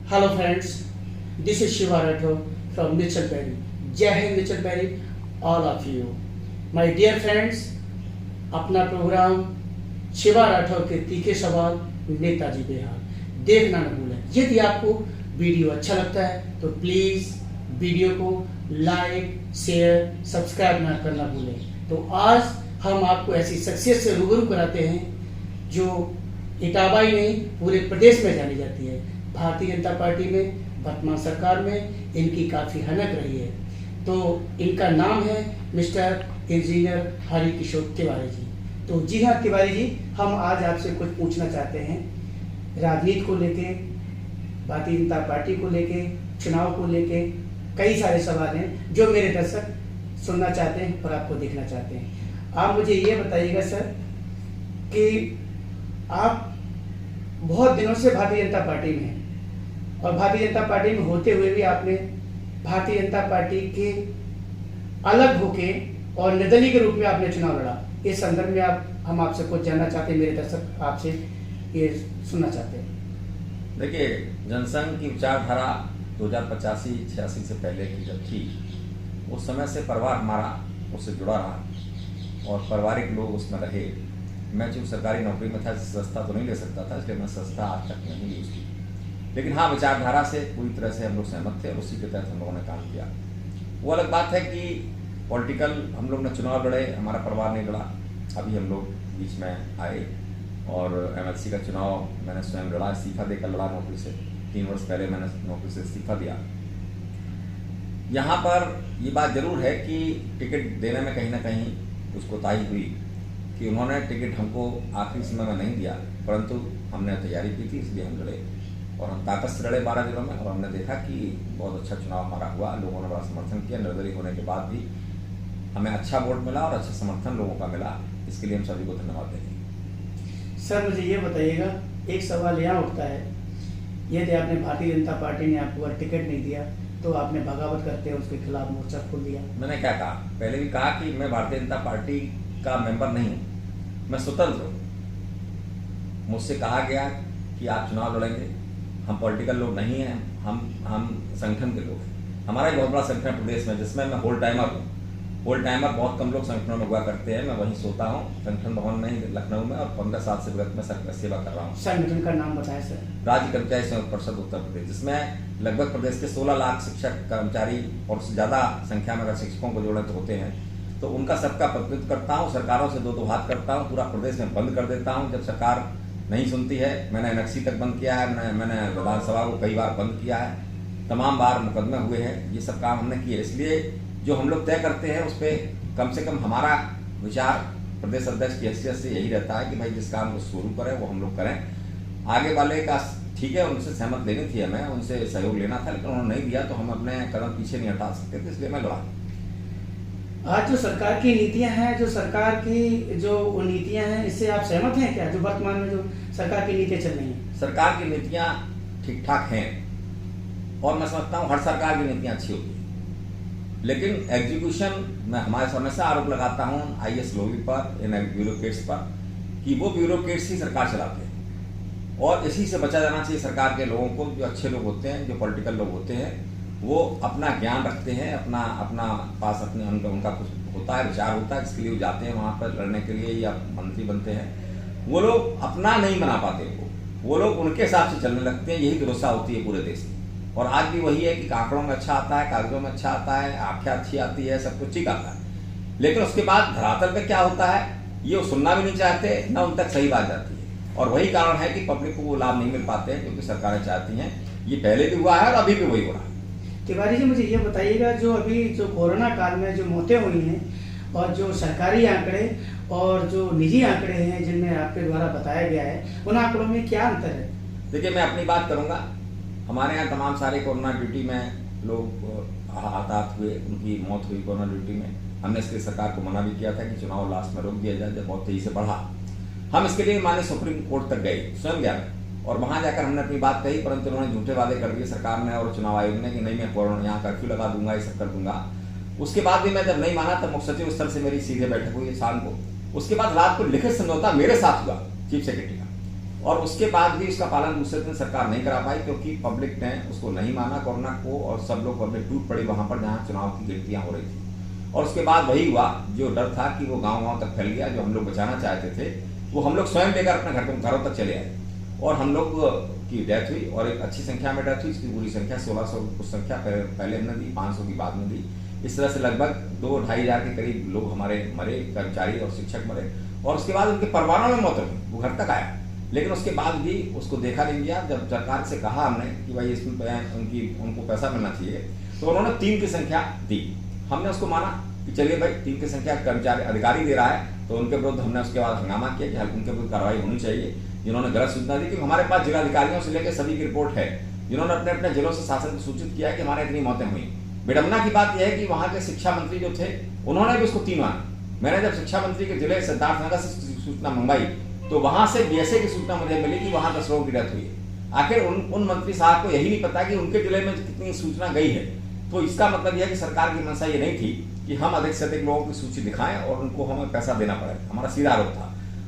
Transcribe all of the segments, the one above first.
Hello friends, this is Shiva Rathore from Mitchell Berry. जय Hind Mitchell Berry, all of you. My dear friends, अपना programme Shiva Rathore के तीखे सवाल नेताजी बेहाल देखना न भूलें। यदि आपको वीडियो अच्छा लगता है तो प्लीज़ वीडियो को लाइक, शेयर, सब्सक्राइब ना करना भूलें। तो आज हम आपको ऐसी शख्सियत से रूबरू कराते हैं जो इटावा ही नहीं पूरे प्रदेश में जानी जाती है। भारतीय जनता पार्टी में वर्तमान सरकार में इनकी काफ़ी हनक रही है। तो इनका नाम है मिस्टर इंजीनियर हरि किशोर तिवारी जी। तो जी हाँ तिवारी जी, हम आज आपसे कुछ पूछना चाहते हैं राजनीति को लेके, भारतीय जनता पार्टी को लेके, चुनाव को लेके। कई सारे सवाल हैं जो मेरे दर्शक सुनना चाहते हैं और आपको देखना चाहते हैं। आप मुझे ये बताइएगा सर कि आप बहुत दिनों से भारतीय जनता पार्टी में हैं और भारतीय जनता पार्टी में होते हुए भी आपने भारतीय जनता पार्टी के अलग होके और निर्दलीय के रूप में आपने चुनाव लड़ा। इस संदर्भ में हम आपसे कुछ जानना चाहते हैं, मेरे दर्शक आपसे ये सुनना चाहते हैं। देखिए, जनसंघ की विचारधारा 2085-86 से पहले की जब थी, उस समय से परिवार हमारा उससे जुड़ा रहा और पारिवारिक लोग उसमें रहे। मैं चूँकि सरकारी नौकरी में था, सस्ता तो नहीं ले सकता था, इसलिए मैं सस्ता आज तक नहीं यूज़ की। लेकिन हाँ, विचारधारा से पूरी तरह से हम लोग सहमत थे और उसी के तहत हम लोगों ने काम किया। वो अलग बात है कि पॉलिटिकल हम लोग ने चुनाव लड़े, हमारा परिवार नहीं लड़ा। अभी हम लोग बीच में आए और MLC का चुनाव मैंने स्वयं लड़ा, इस्तीफा देकर लड़ा नौकरी से। 3 वर्ष पहले मैंने नौकरी से इस्तीफा दिया। यहाँ पर ये बात जरूर है कि टिकट देने में कहीं ना कहीं कुछ कोताही हुई कि उन्होंने टिकट हमको आखिरी समय में नहीं दिया, परंतु हमने तैयारी की थी, इसलिए हम लड़े और हम ताकत से लड़े 12 जिलों में। और हमने देखा कि बहुत अच्छा चुनाव हमारा हुआ, लोगों ने बड़ा समर्थन किया। निर्दलीय होने के बाद भी हमें अच्छा वोट मिला और अच्छा समर्थन लोगों का मिला। इसके लिए हम सभी को धन्यवाद देंगे। सर मुझे ये बताइएगा, एक सवाल यहाँ उठता है, यदि आपने भारतीय जनता पार्टी ने आपको अगर टिकट नहीं दिया तो आपने बगावत करते हैं उसके खिलाफ मोर्चा खोल दिया। मैंने क्या कहा, पहले भी कहा कि मैं भारतीय जनता पार्टी का मेंबर नहीं हूँ, मैं स्वतंत्र हूँ। मुझसे कहा गया कि आप चुनाव लड़ेंगे। हम पॉलिटिकल लोग नहीं हैं, हम संगठन के लोग हैं। हमारा एक बहुत बड़ा संगठन प्रदेश में, जिसमें मैं होल टाइमर हूँ। होल टाइमर बहुत कम लोग संगठनों में हुआ करते हैं। मैं वहीं सोता हूँ संगठन भवन में लखनऊ में, और 15 साल से विगत में सेवा कर रहा हूँ। संगठन का नाम बताएं सर। राज्य कर्मचारी संयुक्त परिषद उत्तर प्रदेश, जिसमें लगभग प्रदेश के 16 लाख शिक्षक कर्मचारी और उससे ज्यादा संख्या में अगर शिक्षकों को जोड़े तो होते हैं, तो उनका सबका प्रतिनिधित्व करता हूँ। सरकारों से दो हाथ करता हूँ, पूरा प्रदेश में बंद कर देता हूँ जब सरकार नहीं सुनती है। मैंने NXC तक बंद किया है, मैंने विधानसभा को कई बार बंद किया है, तमाम बार मुकदमे हुए हैं। ये सब काम हमने किए। इसलिए जो हम लोग तय करते हैं उस पर कम से कम हमारा विचार प्रदेश अध्यक्ष की हैसियत से यही रहता है कि भाई जिस काम को शुरू करें वो हम लोग करें। आगे वाले का ठीक है, उनसे सहमत लेनी थी हमें, उनसे सहयोग लेना था, लेकिन उन्होंने नहीं दिया तो हम अपने कदम पीछे नहीं हटा सकते थे, इसलिए मैं लड़ा। आज जो सरकार की नीतियां हैं, जो सरकार की जो नीतियां हैं, इससे आप सहमत हैं क्या? जो वर्तमान में जो सरकार की नीतियां चल रही हैं, सरकार की नीतियां ठीक ठाक हैं और मैं समझता हूँ हर सरकार की नीतियां अच्छी होती हैं, लेकिन एग्जीक्यूशन में हमारे समय से आरोप लगाता हूँ IAS लोगी पर, इन ब्यूरोक्रेट्स पर, कि वो ब्यूरोक्रेट्स ही सरकार चलाते हैं और इसी से बचा जाना चाहिए सरकार के लोगों को। जो अच्छे लोग होते हैं, जो पॉलिटिकल लोग होते हैं, वो अपना ज्ञान रखते हैं, अपना पास अपने उनका कुछ होता है, विचार होता है, जिसके लिए वो जाते हैं वहाँ पर लड़ने के लिए या मंत्री बनते हैं। वो लोग अपना नहीं बना पाते, वो लोग उनके हिसाब से चलने लगते हैं। यही दुरुस्ता होती है पूरे देश में। और आज भी वही है कि आंकड़ों में अच्छा आता है, कागजों में अच्छा आता है, आख्या अच्छी आती है, सब कुछ ठीक आता है, लेकिन उसके बाद धरातल पे क्या होता है ये वो सुनना भी नहीं चाहते, ना उन तक सही बात जाती है। और वही कारण है कि पब्लिक को वो लाभ नहीं मिल पाते हैं क्योंकि सरकारें चाहती हैं। ये पहले भी हुआ है और अभी भी वही हो रहा है। तिवारी जी मुझे ये बताइएगा, जो अभी जो कोरोना काल में जो मौतें हुई हैं और जो सरकारी आंकड़े और जो निजी आंकड़े हैं जिनमें आपके द्वारा बताया गया है, उन आंकड़ों में क्या अंतर है? देखिए, मैं अपनी बात करूंगा। हमारे यहाँ तमाम सारे कोरोना ड्यूटी में लोग हताहत हुए, उनकी मौत हुई कोरोना ड्यूटी में। हमने इसके सरकार को मना भी किया था कि चुनाव लास्ट में रोक दिया जाए जब बहुत तेजी से बढ़ा। हम इसके लिए माननीय सुप्रीम कोर्ट तक गए, स्वयं गया, और वहां जाकर हमने अपनी बात कही, परंतु उन्होंने झूठे वादे कर दिए सरकार ने और चुनाव आयोग ने कि नहीं मैं कोरोना यहाँ कर्फ्यू लगा दूंगा, ये सब कर दूंगा। उसके बाद भी मैं जब नहीं माना तब मुख्य सचिव स्तर से मेरी सीधे बैठक हुई शाम को। उसके बाद रात को लिखित समझौता मेरे साथ हुआ चीफ सेक्रेटरी का और उसके बाद भी उसका पालन दूसरे दिन सरकार नहीं करा पाई, क्योंकि पब्लिक ने उसको नहीं माना कोरोना को, और सब लोग पब्लिक टूट पड़ी वहां पर जहां चुनाव की गिनतियां हो रही थी। और उसके बाद वही हुआ, जो डर था कि वो गाँव तक फैल गया, जो हम लोग बचाना चाहते थे वो हम लोग स्वयं लेकर अपने घरों तक चले आए, और हम लोग की डेथ हुई, और एक अच्छी संख्या में डेथ हुई। इसकी पूरी संख्या 1600 कुछ संख्या पहले हमने दी, 500 की बाद में दी। इस तरह से लगभग 2-2.5 हज़ार के करीब लोग हमारे मरे, कर्मचारी और शिक्षक मरे, और उसके बाद उनके परिवारों में मौत हुई। वो घर तक आया, लेकिन उसके बाद भी उसको देखा नहीं गया। जब सरकार से कहा हमने कि भाई इसमें उनको पैसा मिलना चाहिए, तो उन्होंने 3 की संख्या दी। हमने उसको माना कि चलिए भाई 3 की संख्या कर्मचारी अधिकारी दे रहा है, तो उनके विरुद्ध हमने उसके बाद हंगामा किया कि उनके विरुद्ध कार्रवाई होनी चाहिए जिन्होंने गलत सूचना दी। कि हमारे पास जिलाधिकारियों से लेकर सभी की रिपोर्ट है, जिन्होंने अपने अपने जिलों से शासन को सूचित किया कि हमारे इतनी मौतें हुई। विडम्बना की बात यह है कि वहां के शिक्षा मंत्री जो थे उन्होंने भी उसको 3 माना। मैंने जब शिक्षा मंत्री के जिले सिद्धार्थनगर से सूचना मंगवाई, तो वहां से बीएसए की सूचना मुझे मिली कि वहां 10 लोगों की डेथ हुई है। आखिर उन मंत्री साहब को यही नहीं पता कि उनके जिले में कितनी सूचना गई है। तो इसका मतलब यह है कि सरकार की मंशा ये नहीं थी कि हम अधिक से अधिक लोगों की सूची दिखाएं और उनको हमें पैसा देना पड़े। हमारा सीधा आरोप था,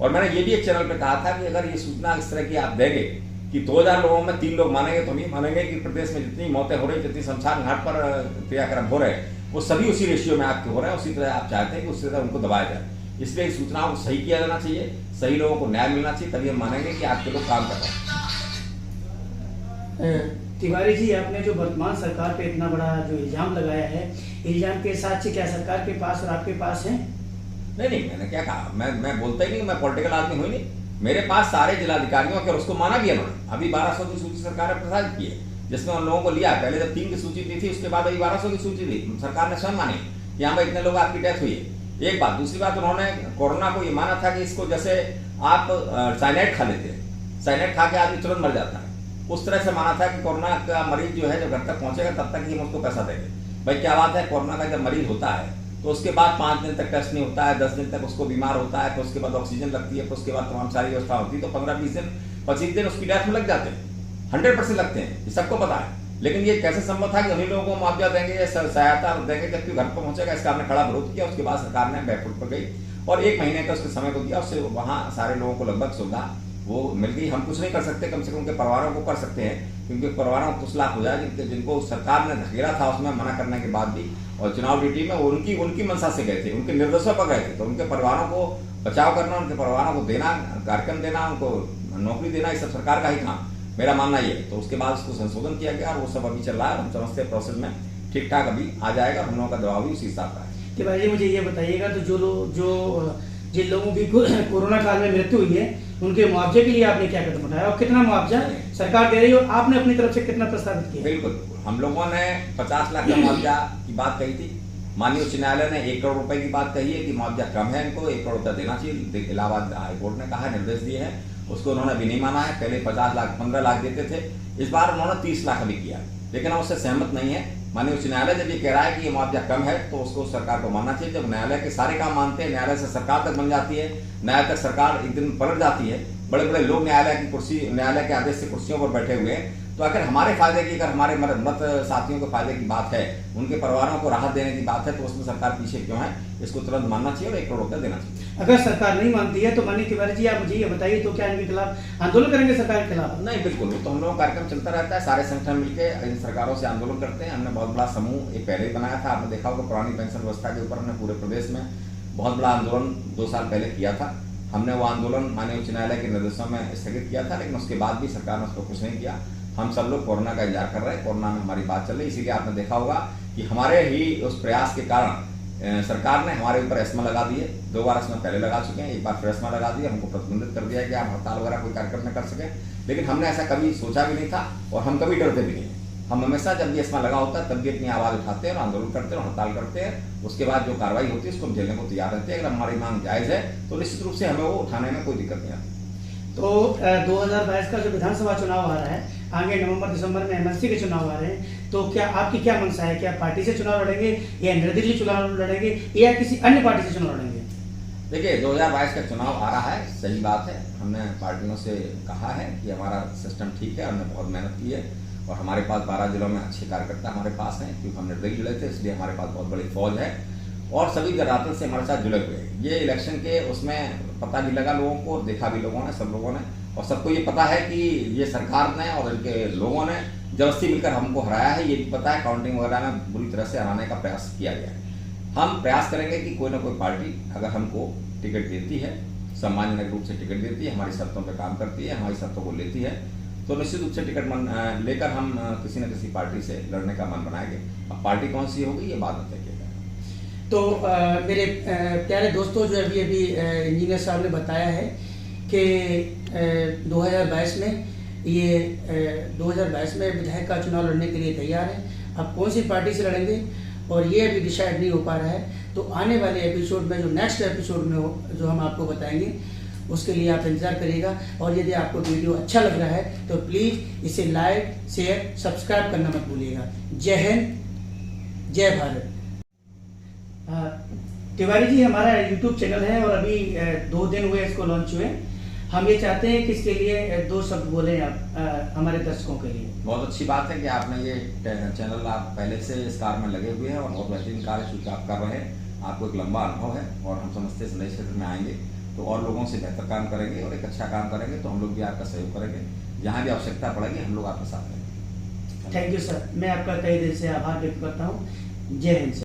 और मैंने ये भी एक चैनल पे कहा था कि अगर ये सूचना इस तरह की आप देंगे कि 2000 लोगों में 3 लोग मानेंगे, तो हम ये मानेंगे कि प्रदेश में जितनी मौतें हो रही, जितनी शमशान घाट पर क्रियाक्रम हो रहे, वो सभी उसी रेशियो में आपके हो रहे हैं। उसी तरह आप चाहते हैं कि उसी तरह उनको दबाया जाए। इसलिए सूचनाओं को सही किया जाना चाहिए, सही लोगों को न्याय मिलना चाहिए, तभी हम मानेंगे कि आपके लोग काम कर रहे हैं। तिवारी जी, आपने जो वर्तमान सरकार पे इतना बड़ा जो इल्जाम लगाया है, इल्जाम के साथ क्या सरकार के पास और आपके पास है? नहीं, मैंने क्या कहा, मैं बोलता ही नहीं, मैं पॉलिटिकल आदमी हुई नहीं। मेरे पास सारे जिलाधिकारियों के, और उसको माना भी उन्होंने। अभी 1200 की सूची सरकार ने प्रसारित की है, जिसमें उन लोगों को लिया। पहले जब 3 की सूची दी थी, उसके बाद अभी 1200 की सूची दी। सरकार ने स्वयं मानी कि यहाँ पर इतने लोग आपकी डेथ हुई है। एक बात। दूसरी बात, उन्होंने कोरोना को ये माना था कि इसको जैसे आप साइनाइड खा लेते हैं, साइनाइड खा के आदमी तुरंत मर जाता है, उस तरह से माना था कि कोरोना का मरीज जो है जब घर तक पहुंचेगा तब तक ही हम उसको पैसा देंगे। भाई क्या बात है, कोरोना का जब मरीज होता है तो उसके बाद 5 दिन तक टेस्ट नहीं होता है, 10 दिन तक उसको बीमार होता है, तो उसके बाद ऑक्सीजन लगती है, तो उसके बाद तमाम सारी व्यवस्था होती है, तो 15-20 दिन 25 दिन उसकी डेथ में लग जाते हैं, 100% लगते हैं, ये सबको पता है। लेकिन ये कैसे संभव था कि उन्हीं लोगों को मुआवजा देंगे या सहायता देंगे जबकि घर पर पहुंचेगा? इसका हमने खड़ा विरोध किया। उसके बाद सरकार ने बैकफुट पर गई और 1 महीने का उसके समय को दिया। उससे वहाँ सारे लोगों को लगभग सुविधा वो मिल गई। हम कुछ नहीं कर सकते, कम से कम उनके परिवारों को कर सकते हैं, क्योंकि परिवारों को कुछ लाभ हो जाए जिनको सरकार ने धकेला था उसमें मना करने के बाद भी। और चुनाव ड्यूटी में उनकी मंशा से गए थे, उनके निर्देशों पर गए थे, तो उनके परिवारों को बचाव करना, उनके परिवारों को देना, कार्यक्रम देना, उनको नौकरी देना, ये सब सरकार का ही काम, मेरा मानना ये है। तो उसके बाद उसको संशोधन किया गया और वो सब अभी चल रहा है। हम समझते हैं प्रोसेस में ठीक ठाक अभी आ जाएगा। हम लोगों का दबाव भी उसी हिसाब का है। तो भाई जी मुझे ये बताइएगा, तो जिन लोगों की कोरोना काल में मृत्यु हुई है उनके मुआवजे के लिए आपने क्या कदम उठाया और कितना मुआवजा सरकार दे रही है और आपने अपनी तरफ से कितना प्रस्तावित किया? बिल्कुल, हम लोगों ने 50 लाख का मुआवजा की बात कही थी। माननीय उच्च न्यायालय ने 1 करोड़ रुपए की बात कही है कि मुआवजा कम है, इनको 1 करोड़ रुपया देना चाहिए। इलाहाबाद हाईकोर्ट ने कहा, निर्देश दिए हैं, उसको उन्होंने भी नहीं माना है। पहले 50 लाख 15 लाख देते थे, इस बार उन्होंने 30 लाख अभी किया, लेकिन हम उससे सहमत नहीं है। माननीय उच्च न्यायालय जब ये कह रहा है कि ये मुआवजा कम है तो उसको सरकार को मानना चाहिए। जब न्यायालय के सारे काम मानते हैं, न्यायालय से सरकार तक बन जाती है, न्यायालय तक सरकार एक दिन पलट जाती है, बड़े बड़े लोग न्यायालय के आदेश से कुर्सियों पर बैठे हुए हैं, तो अगर हमारे फायदे की, अगर हमारे मत साथियों के फायदे की बात है, उनके परिवारों को राहत देने की बात है, तो उसमें सरकार पीछे क्यों है? इसको तुरंत मानना चाहिए और 1 करोड़ रुपया देना चाहिए। अगर सरकार नहीं मानती है तो माननीय तिवारी जी आप मुझे ये बताइए, तो क्या इनके खिलाफ आंदोलन करेंगे सरकार के खिलाफ? नहीं, बिल्कुल, तो हम लोगों का कार्यक्रम चलता रहता है। सारे संगठन मिलकर इन सरकारों से आंदोलन करते हैं। हमने बहुत बड़ा समूह एक पहले ही बनाया था, आपने देखा होगा, पुरानी पेंशन व्यवस्था के ऊपर हमने पूरे प्रदेश में बहुत बड़ा आंदोलन 2 साल पहले किया था। हमने वो आंदोलन माननीय उच्च न्यायालय के निर्देशों में स्थगित किया था, लेकिन उसके बाद भी सरकार ने उसको कुछ नहीं किया। हम सब लोग कोरोना का इंतजार कर रहे हैं, कोरोना में हमारी बात चल रही है। इसीलिए आपने देखा होगा कि हमारे ही उस प्रयास के कारण सरकार ने हमारे ऊपर एस्मा लगा दिए। 2 बार एस्मा पहले लगा चुके हैं, एक बार फिर एस्मा लगा दिया, हमको प्रतिबंधित कर दिया कि आप हड़ताल वगैरह कोई कार्यक्रम न कर सके। लेकिन हमने ऐसा कभी सोचा भी नहीं था और हम कभी डरते भी नहीं। हम हमेशा जब भी एस्मा लगा होता है तब भी अपनी आवाज़ उठाते हैं और आंदोलन करते हैं और हड़ताल करते हैं। उसके बाद जो कार्रवाई होती है उसको हम झेलने को तैयार रहते हैं। अगर हमारी मांग जायज़ है तो निश्चित रूप से हमें वो उठाने में कोई दिक्कत नहीं आती। तो 2022 का जो विधानसभा चुनाव आ रहा है, आगे नवंबर-दिसंबर में एमएलसी के चुनाव आ रहे हैं, तो क्या आपकी क्या मंशा है? क्या पार्टी से चुनाव लड़ेंगे या निर्दलीय चुनाव लड़ेंगे या किसी अन्य पार्टी से चुनाव लड़ेंगे? देखिए, 2022 का चुनाव आ रहा है, सही बात है। हमने पार्टियों से कहा है कि हमारा सिस्टम ठीक है, हमने बहुत मेहनत की है और हमारे पास 12 जिलों में अच्छे कार्यकर्ता हमारे पास हैं, क्योंकि हम निर्दलीय लड़े थे, इसलिए हमारे पास बहुत बड़ी फौज है और सभी धरातल से हमारे साथ जुड़े हुए हैं। ये इलेक्शन के उसमें पता भी लगा लोगों को, देखा भी लोगों ने, सब लोगों ने, और सबको ये पता है कि ये सरकार ने और इनके लोगों ने जबरदस्ती मिलकर हमको हराया है। ये भी पता है काउंटिंग वगैरह में बुरी तरह से हराने का प्रयास किया गया है। हम प्रयास करेंगे कि कोई ना कोई पार्टी अगर हमको टिकट देती है, सम्मानजनक रूप से टिकट देती है, हमारी शर्तों पर काम करती है, हमारी शर्तों को लेती है, तो निश्चित रूप से टिकट लेकर हम किसी न किसी पार्टी से लड़ने का मन बनाएंगे। अब पार्टी कौन सी होगी ये बाद में तय किया जाएगा। तो मेरे प्यारे दोस्तों, जो अभी इंजीनियर साहब ने बताया है कि 2022 में 2022 में विधायक का चुनाव लड़ने के लिए तैयार है। अब कौन सी पार्टी से लड़ेंगे और ये अभी डिसाइड नहीं हो पा रहा है। तो आने वाले एपिसोड में, जो नेक्स्ट एपिसोड में हो, जो हम आपको बताएंगे, उसके लिए आप इंतजार करिएगा। और यदि आपको वीडियो अच्छा लग रहा है तो प्लीज़ इसे लाइक, शेयर, सब्सक्राइब करना मत भूलिएगा। जय हिंद, जय भारत। तिवारी जी, हमारा यूट्यूब चैनल है और अभी 2 दिन हुए इसको लॉन्च हुए। हम ये चाहते हैं कि इसके लिए 2 शब्द बोलें आप हमारे दर्शकों के लिए। बहुत अच्छी बात है कि आपने ये चैनल आप पहले से इस कार्य में लगे हुए हैं और बहुत बेहतरीन कार्य चूँकि आप कर रहे हैं। आपको एक लंबा अनुभव है और हम समझते हैं नए क्षेत्र में आएंगे तो और लोगों से बेहतर काम करेंगे और एक अच्छा काम करेंगे तो हम लोग भी आपका सहयोग करेंगे। जहाँ भी आवश्यकता पड़ेगी हम लोग आपके साथ रहेंगे। थैंक यू सर, मैं आपका तहे दिल से आभार व्यक्त करता हूँ। जय हिंद सर।